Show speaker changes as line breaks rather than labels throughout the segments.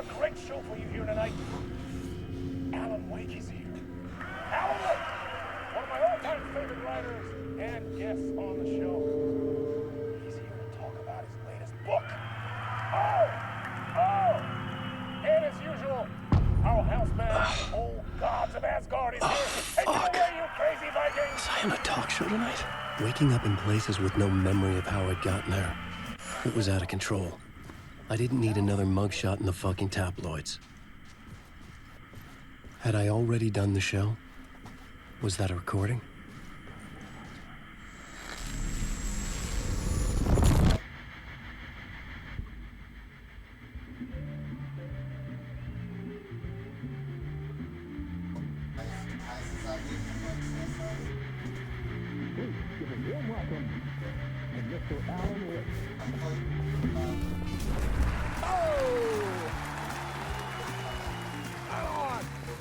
a great show for you here tonight. Alan Wake is here. Alan Wake, one of my all-time favorite writers and guests on the show. He's here to talk about his latest book. And as usual, our houseman, old gods of Asgard, is here. Take it away, you crazy Vikings!
Was I on a talk show tonight? Waking up in places with no memory of how I'd gotten there. It was out of control. I didn't need another mugshot in the fucking tabloids. Had I already done the show? Was that a recording?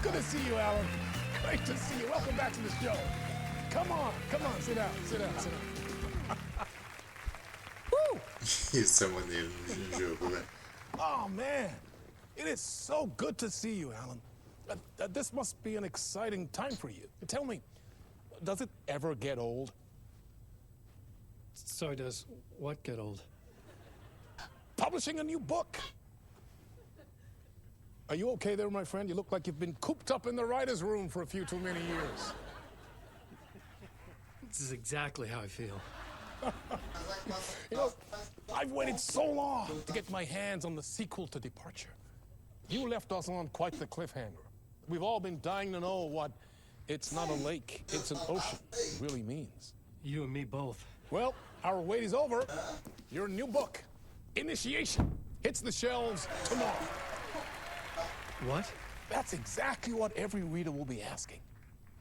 Good to see you, Alan. Great to see you. Welcome back to the show. Come on, sit down. Woo!
Isso é maneiro no jogo, né?
Oh, man. It is so good to see you, Alan. This must be an exciting time for you. Tell me, does it ever get old?
So does what get old?
Publishing a new book. Are you okay there, my friend? You look like you've been cooped up in the writer's room for a few too many years.
This is exactly how I feel.
You know, I've waited so long to get my hands on the sequel to Departure. You left us on quite the cliffhanger. We've all been dying to know what "it's not a lake, it's an ocean" really means.
You and me both.
Well, our wait is over. Your new book, Initiation, hits the shelves tomorrow.
What?
That's exactly what every reader will be asking.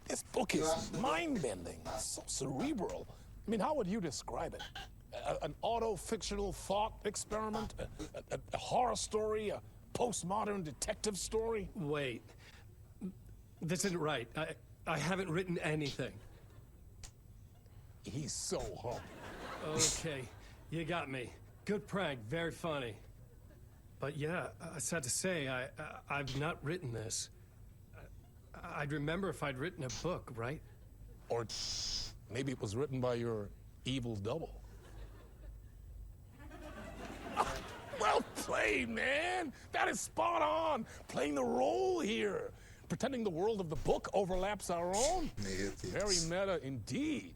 This book is mind-bending, so cerebral. I mean, how would you describe it? An auto-fictional thought experiment? A horror story? A postmodern detective story?
Wait. This isn't right. I haven't written anything.
He's so humble.
Okay, you got me. Good prank, very funny. But yeah, sad to say, I've not written this. I'd remember if I'd written a book, right?
Or maybe it was written by your evil double. Well played, man! That is spot on! Playing the role here. Pretending the world of the book overlaps our own. Very meta indeed.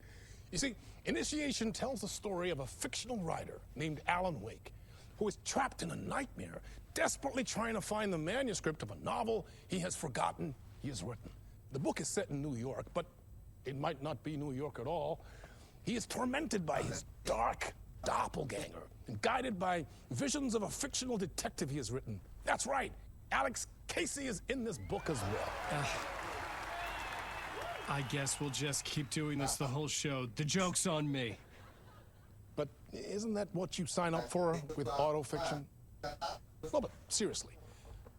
You see, Initiation tells the story of a fictional writer named Alan Wake, who is trapped in a nightmare, desperately trying to find the manuscript of a novel he has forgotten he has written. The book is set in New York, but it might not be New York at all. He is tormented by his dark doppelganger and guided by visions of a fictional detective he has written. That's right, Alex Casey is in this book as well.
I guess we'll just keep doing this the whole show. The joke's on me.
But isn't that what you sign up for with autofiction? No, but seriously,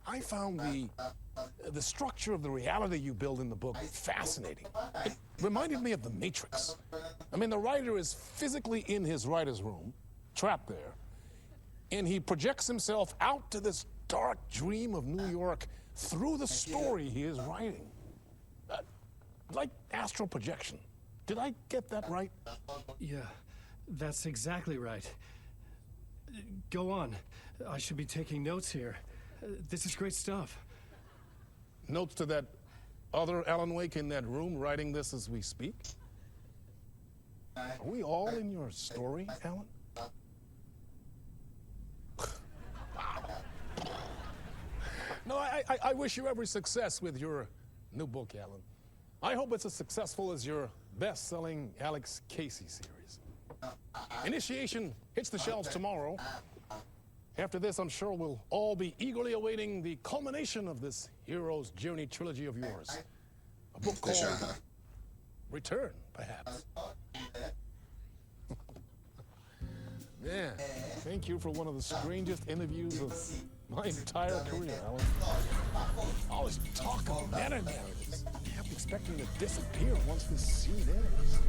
I found the structure of the reality you build in the book fascinating. It reminded me of The Matrix. I mean, the writer is physically in his writer's room, trapped there, and he projects himself out to this dark dream of New York through the story he is writing. Like astral projection. Did I get that right?
Yeah, that's exactly right. Go on. I should be taking notes here. This is great stuff.
Notes to that other Alan Wake in that room writing this as we speak? Are we all in your story, Alan? No, I wish you every success with your new book, Alan. I hope it's as successful as your best-selling Alex Casey series. Initiation hits the shelves tomorrow. After this, I'm sure we'll all be eagerly awaiting the culmination of this hero's journey trilogy of yours. A book called Return, perhaps. Man, thank you for one of the strangest interviews of my entire career, Alan. All this talk of meta narratives. I kept expecting to disappear once this scene ends.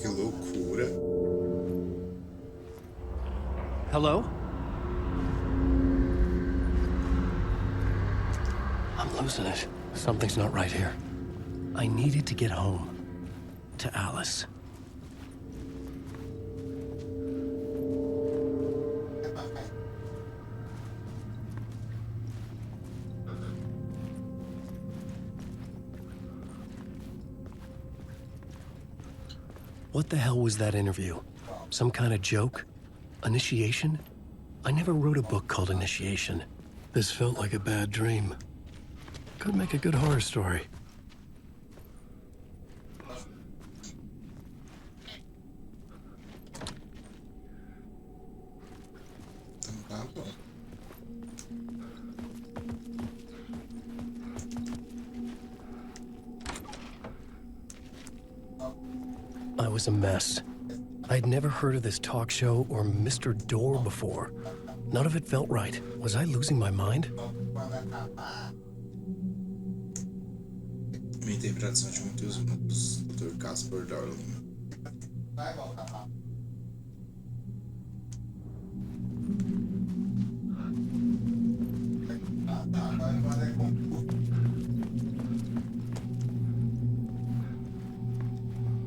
Que loucura.
Hello? I'm losing it. Something's not right here. I needed to get home. To Alice. What the hell was that interview? Some kind of joke? Initiation? I never wrote a book called Initiation. This felt like a bad dream. Could make a good horror story. I was a mess. I'd never heard of this talk show or Mr. Door before. None of it felt right. Was I losing my mind?
Minha interpretação de muitos mundos, Dr. Casper Darling.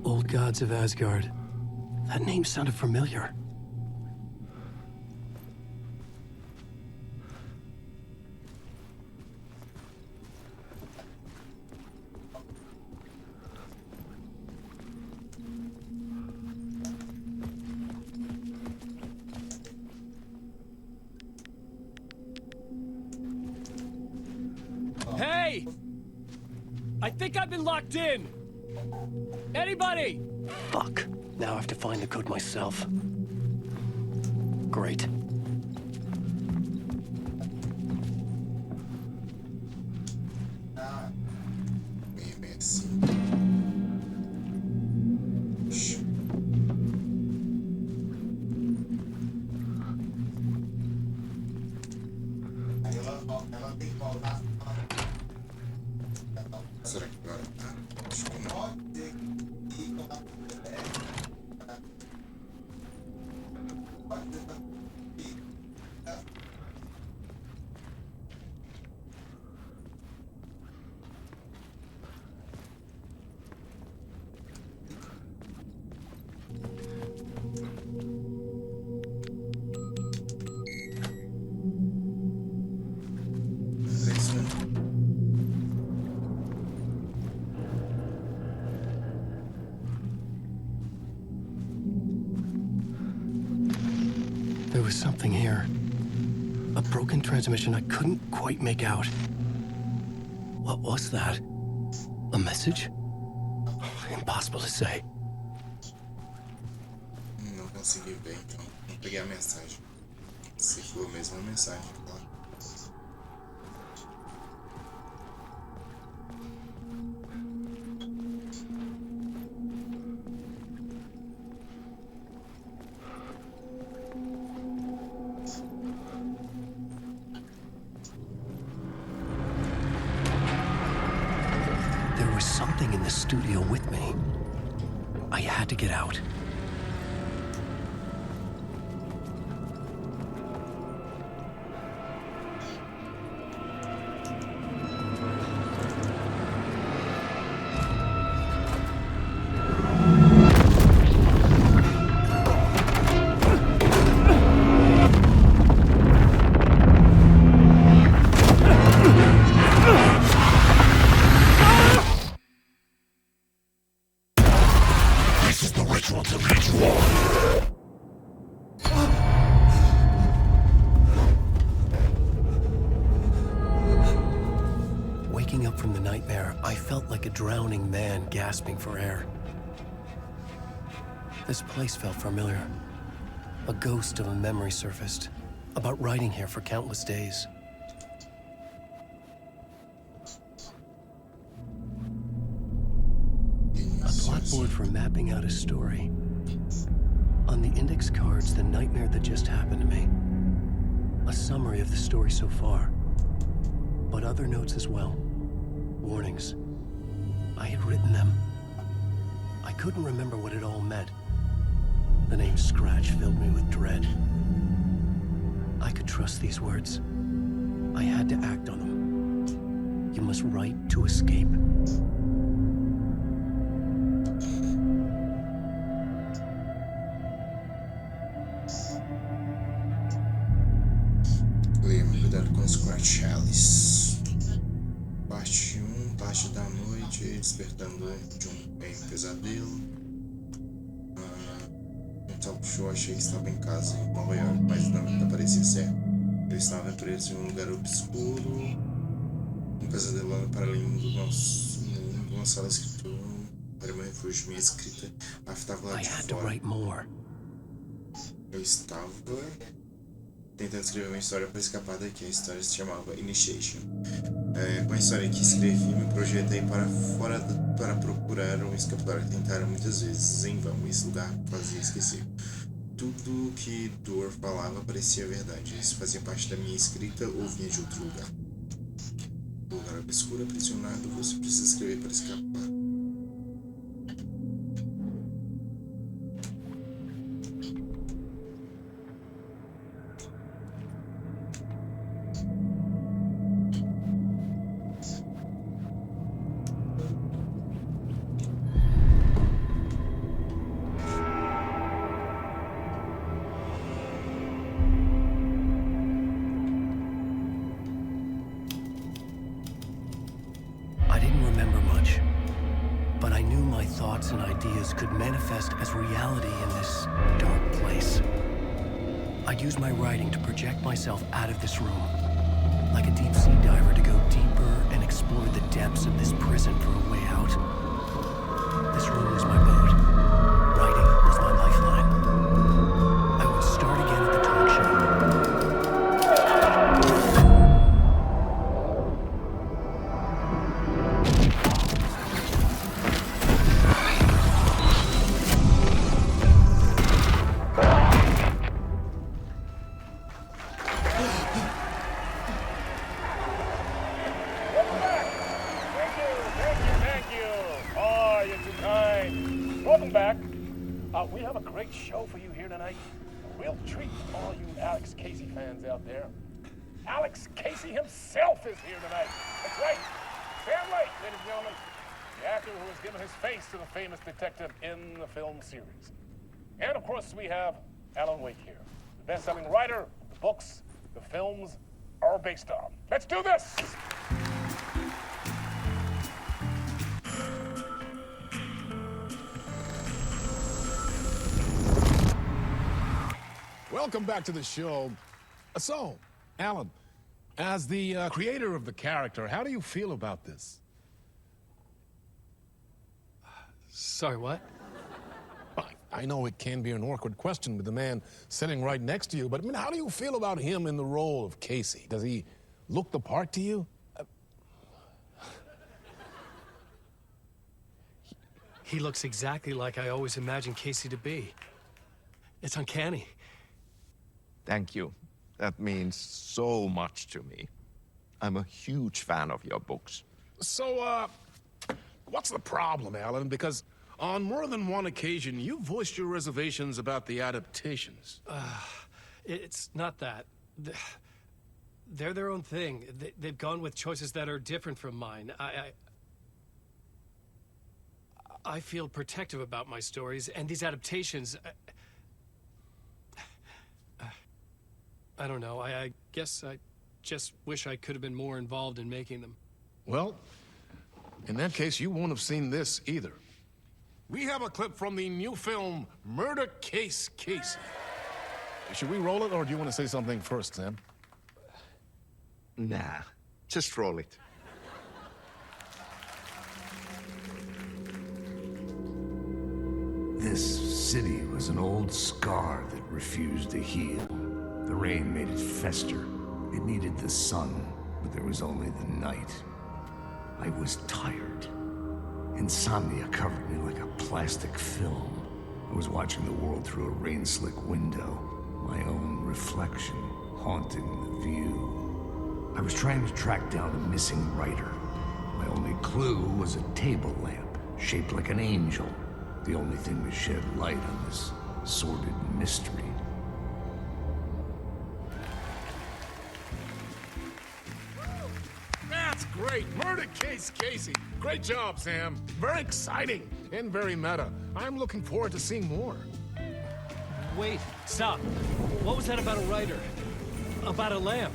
Old Gods of Asgard. That name sounded familiar. Hey! I think I've been locked in! Anybody? Fuck. Now I have to find the code myself. Great.
Meio assim. Será que agora? Acho que não.
There was something here. A broken transmission I couldn't quite make out. What was that? A message? Impossible to say.
Não consegui ver, então. Não peguei a mensagem. Se for mesmo a mensagem, claro.
There was something in the studio with me. I had to get out. Waking up from the nightmare, I felt like a drowning man gasping for air. This place felt familiar. A ghost of a memory surfaced, about writing here for countless days. A blackboard for mapping out a story. On the index cards, the nightmare that just happened to me. A summary of the story so far. But other notes as well. Warnings. I had written them. I
couldn't remember what it all meant. The name Scratch filled me with dread. I could trust these words. I had to act on them. You must write to escape.
Cuidado com os Scratch. Parte 1, Tarde da Noite, despertando de um pesadelo. Um talk show, achei que estava em casa em Nova York, mas não parecia ser. Ele estava preso em um lugar obscuro, um pesadelo para além do nosso mundo, uma sala escritora, para meu refúgio, minha escrita estava lá de fora. Eu estava tentando escrever uma história para escapar daqui. A história se chamava Initiation. Com a história que escrevi, me projetei para fora para procurar um escapatório. Tentaram muitas vezes, em vão. Esse lugar fazia esquecer. Tudo que Dor falava parecia verdade. Isso fazia parte da minha escrita ou vinha de outro lugar. Lugar obscuro, aprisionado, você precisa escrever para escapar.
Thoughts and ideas could manifest as reality in this dark place. I'd use my writing to project myself out of this room, like a deep sea diver to go deeper and explore the depths of this prison for a way out. This room was my boat. Writing was my lifeline. I would start again at the talk show.
We have a great show for you here tonight. A real treat for all you Alex Casey fans out there. Alex Casey himself is here tonight. That's right. Sam Lake, ladies and gentlemen. The actor who has given his face to the famous detective in the film series. And of course we have Alan Wake here. The best-selling writer, the books, the films are based on. Let's do this! Welcome back to the show. So, Alan, as the creator of the character, how do you feel about this?
Sorry, what?
I know it can be an awkward question with the man sitting right next to you, but I mean, how do you feel about him in the role of Casey? Does he look the part to you?
He looks exactly like I always imagined Casey to be. It's uncanny.
Thank you. That means so much to me. I'm a huge fan of your books.
So, what's the problem, Alan? Because on more than one occasion, you voiced your reservations about the adaptations.
It's not that. They're their own thing. They've gone with choices that are different from mine. I feel protective about my stories, and these adaptations... I don't know. I guess I just wish I could have been more involved in making them.
Well, in that case, you won't have seen this either. We have a clip from the new film, Murder Case Casey. Should we roll it, or do you want to say something first, Sam?
Nah, just roll it.
This city was an old scar that refused to heal. The rain made it fester. It needed the sun, but there was only the night. I was tired. Insomnia covered me like a plastic film. I was watching the world through a rain-slick window, my own reflection haunting the view. I was trying to track down a missing writer. My only clue was a table lamp, shaped like an angel. The only thing to shed light on this sordid mystery.
That's great. Murder case, Casey. Great job, Sam. Very exciting and very meta. I'm looking forward to seeing more.
Wait, stop. What was that about a writer? About a lamp?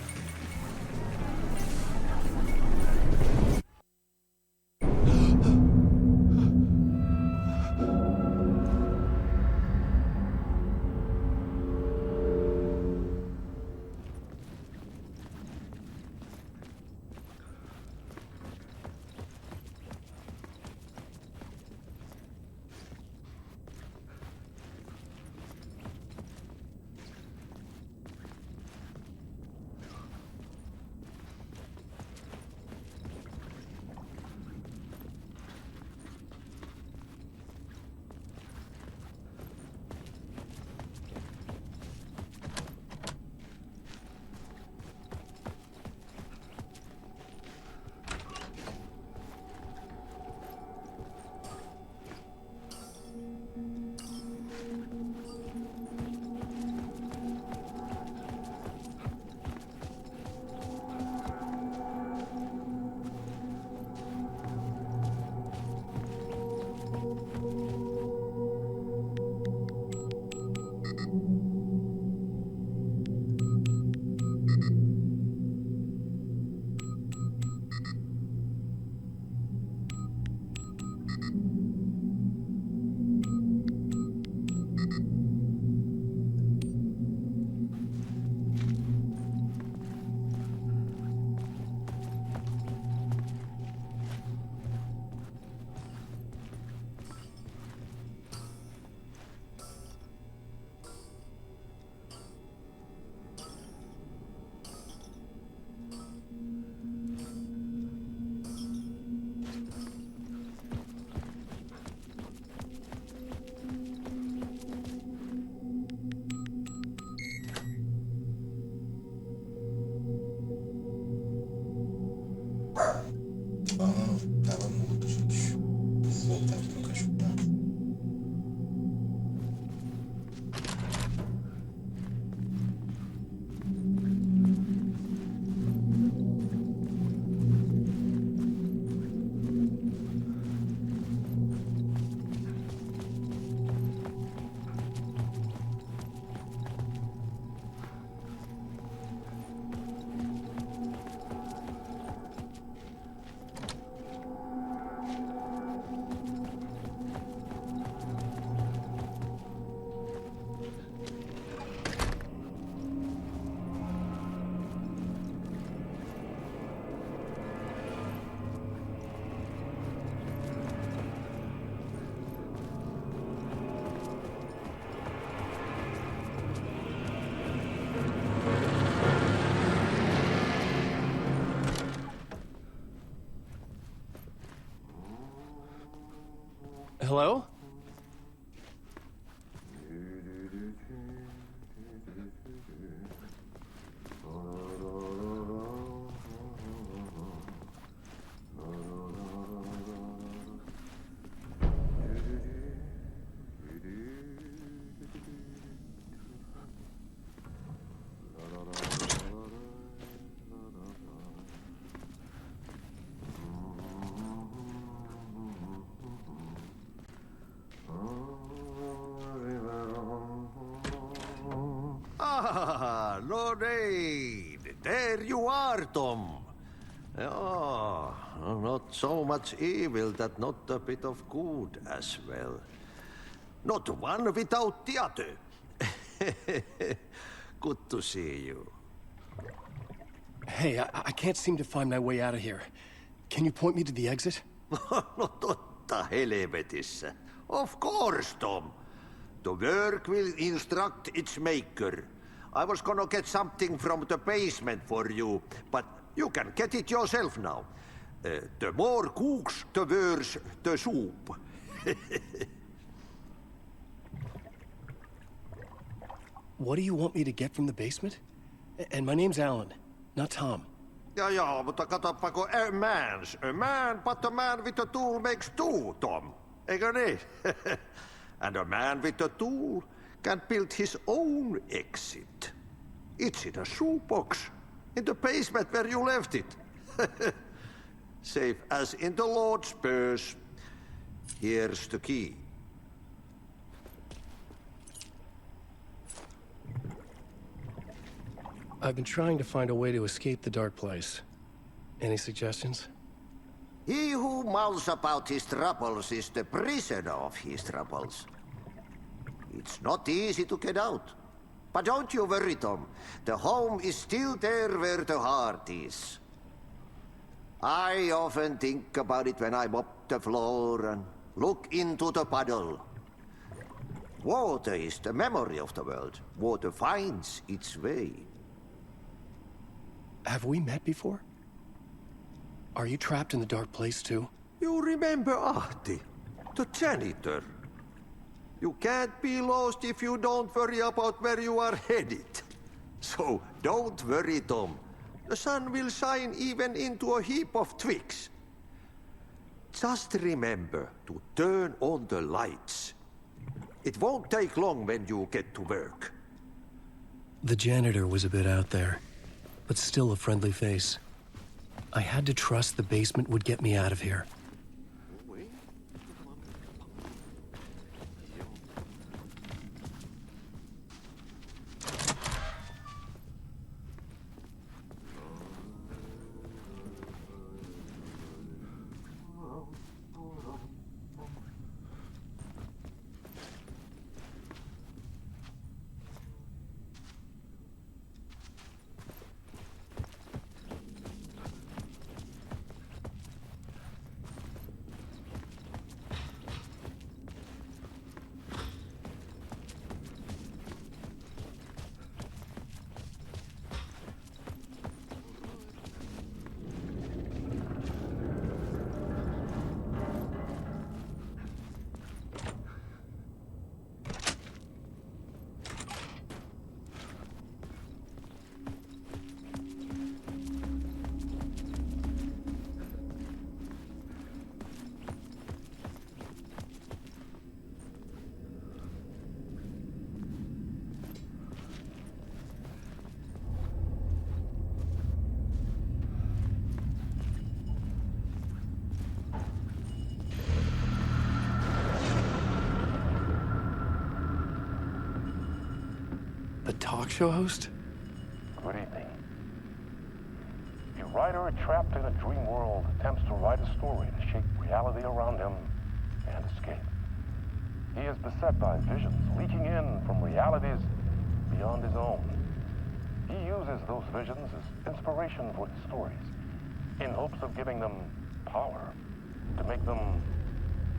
Tava mudo, gente. Vou voltar aqui no cachorro.
Hello?
Ah, Lorraine! There you are, Tom. Oh, not so much evil that not a bit of good as well. Not one without the other. Good to see you.
Hey, I can't seem to find my way out of here. Can you point me to the exit?
No totta helvetissä. Of course, Tom. The work will instruct its maker. I was gonna get something from the basement for you, but you can get it yourself now. The more cooks, the worse the soup.
What do you want me to get from the basement? And my name's Alan, not Tom.
Ja, mutta katsoppa, kun a man, but a man with a tool makes two, Tom. Eikö niin? And a man with a tool can build his own exit. It's in a shoebox, in the basement where you left it. Safe as in the Lord's purse. Here's the key.
I've been trying to find a way to escape the dark place. Any suggestions?
He who mouths about his troubles is the prisoner of his troubles. It's not easy to get out. But don't you worry, Tom. The home is still there where the heart is. I often think about it when I mop the floor and look into the puddle. Water is the memory of the world. Water finds its way.
Have we met before? Are you trapped in the dark place too?
You remember Ahti, the janitor. You can't be lost if you don't worry about where you are headed. So don't worry, Tom. The sun will shine even into a heap of twigs. Just remember to turn on the lights. It won't take long when you get to work.
The janitor was a bit out there, but still a friendly face. I had to trust the basement would get me out of here. The talk show host?
Good evening. A writer trapped in a dream world attempts to write a story to shape reality around him and escape. He is beset by visions leaking in from realities beyond his own. He uses those visions as inspiration for his stories, in hopes of giving them power, to make them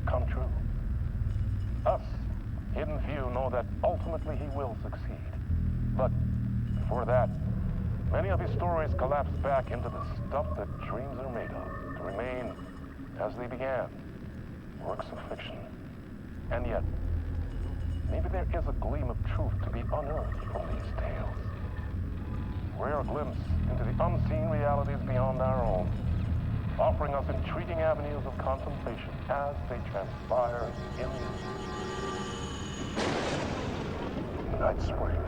come true. Us, hidden few, know that ultimately he will succeed. But before that, many of his stories collapse back into the stuff that dreams are made of, to remain as they began, works of fiction. And yet, maybe there is a gleam of truth to be unearthed from these tales. Rare glimpse into the unseen realities beyond our own, offering us intriguing avenues of contemplation as they transpire in Night Springs.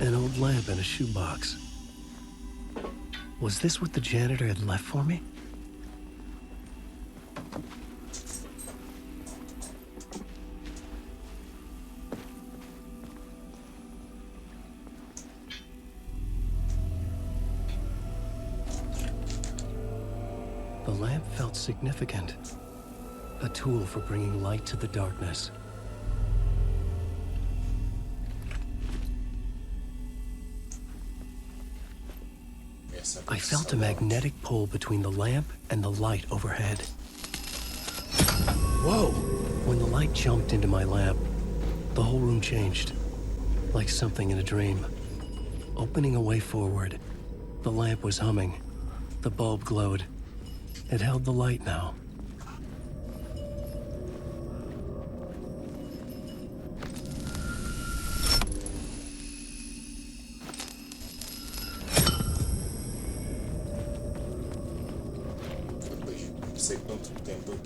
An old lamp in a shoebox. Was this what the janitor had left for me? The lamp felt significant. A tool for bringing light to the darkness.
I felt a magnetic pull between the lamp and the light overhead. Whoa! When the light jumped into my lamp, the whole room changed, like something in a dream. Opening a way forward, the lamp was humming. The bulb glowed. It held the light now.
Não sei quanto tempo eu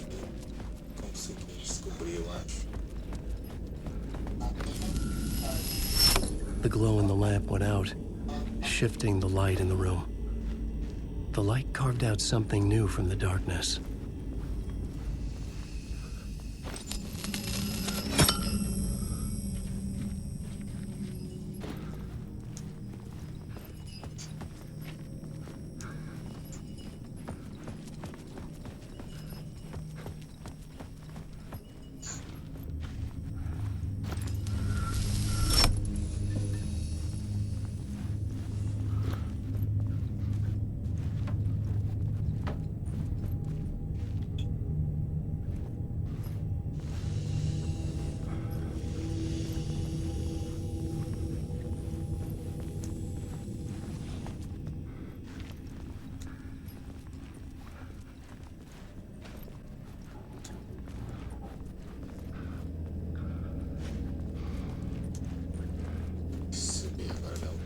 consegui descobrir, eu acho.
The glow in the lamp went out, shifting the light in the room. The light carved out something new from the darkness.
Subir agora não.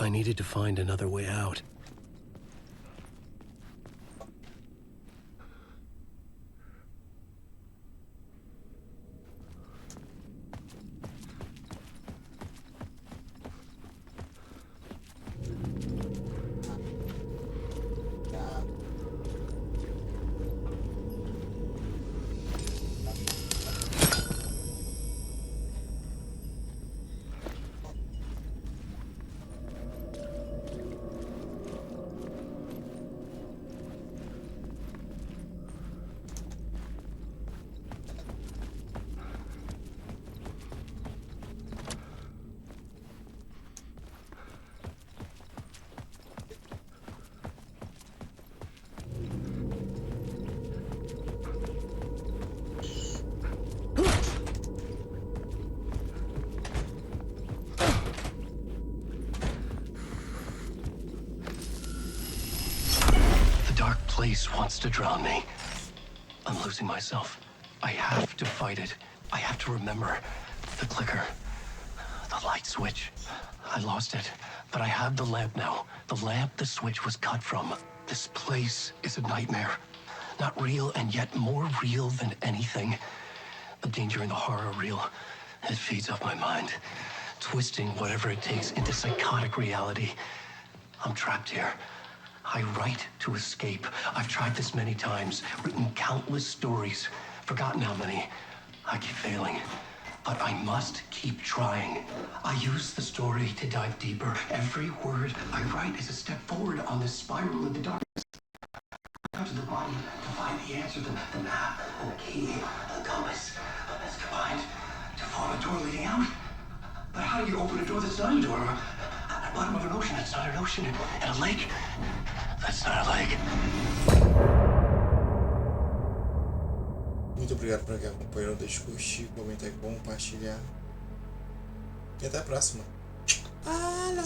I needed to find another way out. Place wants to drown me. I'm losing myself. I have to fight it. I have to remember. The clicker. The light switch. I lost it. But I have the lamp now. The lamp the switch was cut from. This place is a nightmare. Not real, and yet more real than anything. The danger and the horror are real. It feeds off my mind. Twisting whatever it takes into psychotic reality. I'm trapped here. I write to escape. I've tried this many times, written countless stories, forgotten how many. I keep failing, but I must keep trying. I use the story to dive deeper. Every word I write is a step forward on this spiral of the darkness. Come to the body to find the answer, the map, and the key, the compass, that's combined to form a door leading out. But how do you open a door that's not a door? At the bottom of an ocean that's not an ocean, and a lake that's not a lake.
Muito obrigado por quem acompanhou. Deixe curtir, comentar e compartilhar. E até a próxima. Fala!